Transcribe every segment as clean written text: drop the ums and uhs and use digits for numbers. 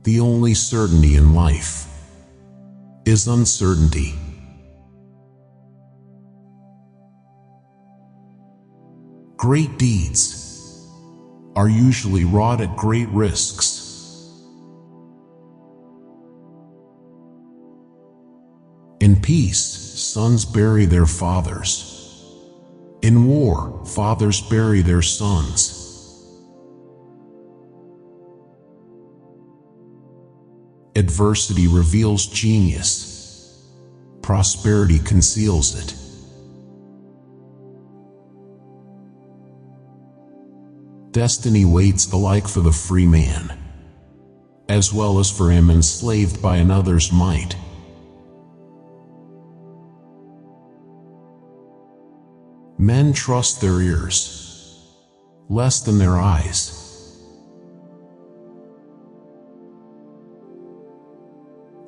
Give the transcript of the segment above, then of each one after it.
The only certainty in life is uncertainty. Great deeds are usually wrought at great risks. In peace, sons bury their fathers. In war, fathers bury their sons. Adversity reveals genius. Prosperity conceals it. Destiny waits alike for the free man, as well as for him enslaved by another's might. Men trust their ears less than their eyes.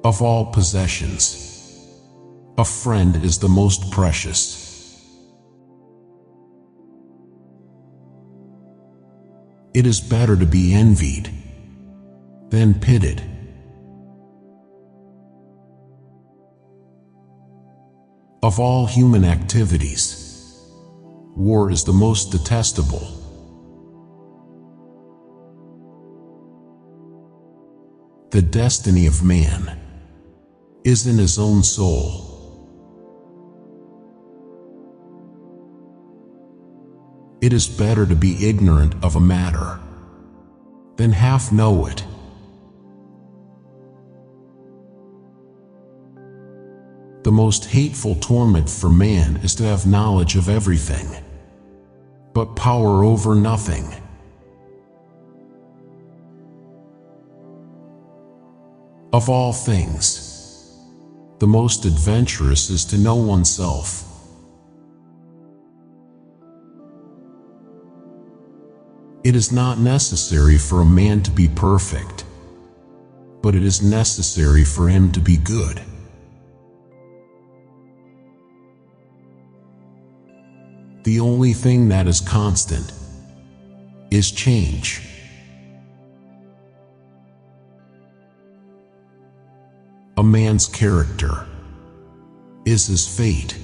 Of all possessions, a friend is the most precious. It is better to be envied than pitied. Of all human activities, war is the most detestable. The destiny of man is in his own soul. It is better to be ignorant of a matter than half know it. The most hateful torment for man is to have knowledge of everything, but power over nothing. Of all things, the most adventurous is to know oneself. It is not necessary for a man to be perfect, but it is necessary for him to be good. The only thing that is constant is change. A man's character is his fate.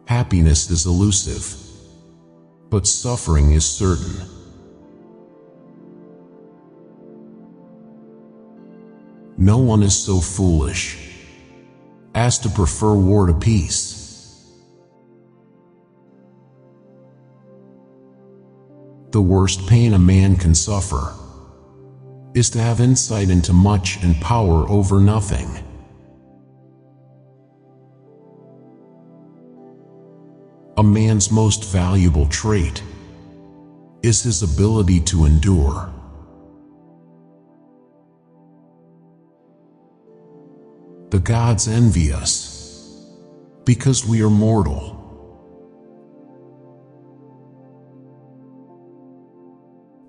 Happiness is elusive, but suffering is certain. No one is so foolish as to prefer war to peace. The worst pain a man can suffer is to have insight into much and power over nothing. A man's most valuable trait is his ability to endure. The gods envy us because we are mortal.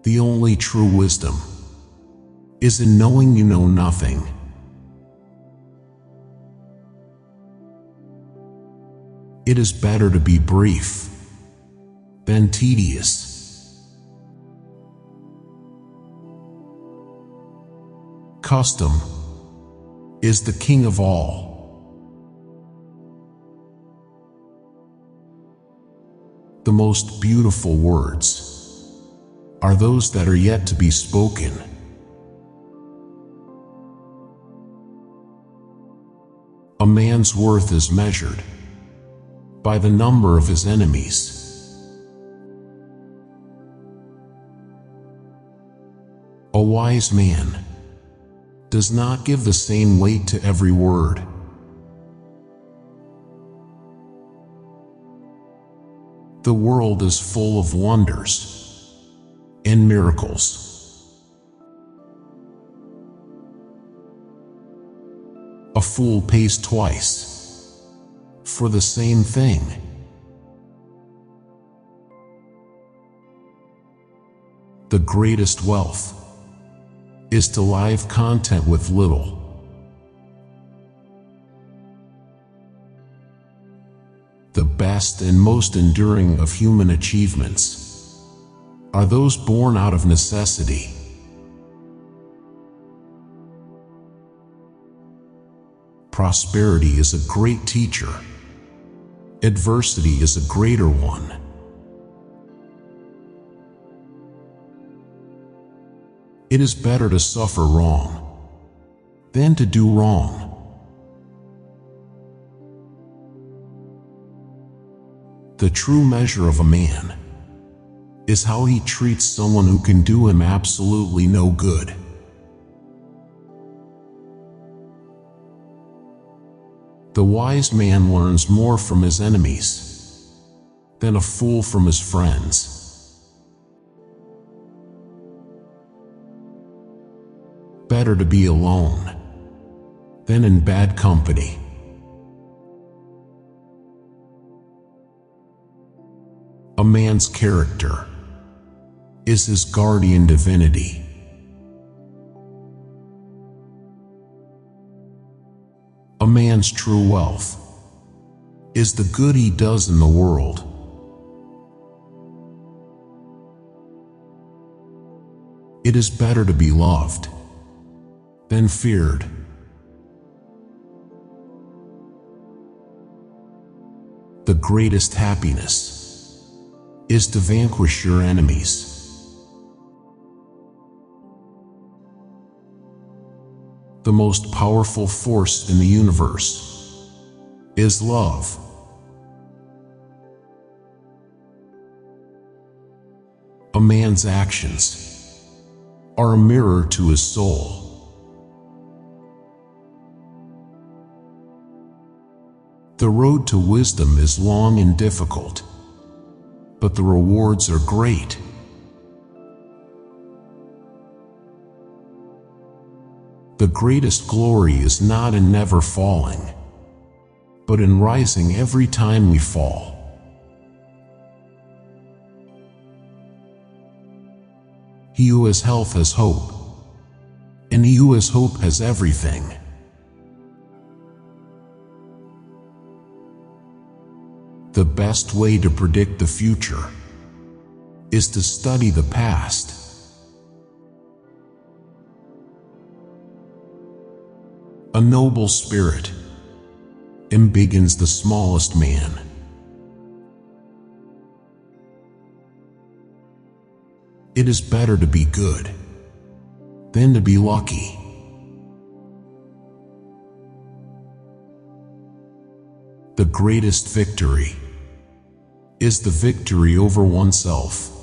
The only true wisdom is in knowing you know nothing. It is better to be brief than tedious. Custom is the king of all. The most beautiful words are those that are yet to be spoken. A man's worth is measured by the number of his enemies. A wise man does not give the same weight to every word. The world is full of wonders and miracles. A fool pays twice for the same thing. The greatest wealth is to live content with little. The best and most enduring of human achievements are those born out of necessity. Prosperity is a great teacher. Adversity is a greater one. It is better to suffer wrong than to do wrong. The true measure of a man is how he treats someone who can do him absolutely no good. The wise man learns more from his enemies than a fool from his friends. Better to be alone than in bad company. A man's character is his guardian divinity. A man's true wealth is the good he does in the world. It is better to be loved than feared. The greatest happiness is to vanquish your enemies. The most powerful force in the universe is love. A man's actions are a mirror to his soul. The road to wisdom is long and difficult, but the rewards are great. The greatest glory is not in never falling, but in rising every time we fall. He who has health has hope, and he who has hope has everything. The best way to predict the future is to study the past. A noble spirit embiggens the smallest man. It is better to be good than to be lucky. The greatest victory is the victory over oneself.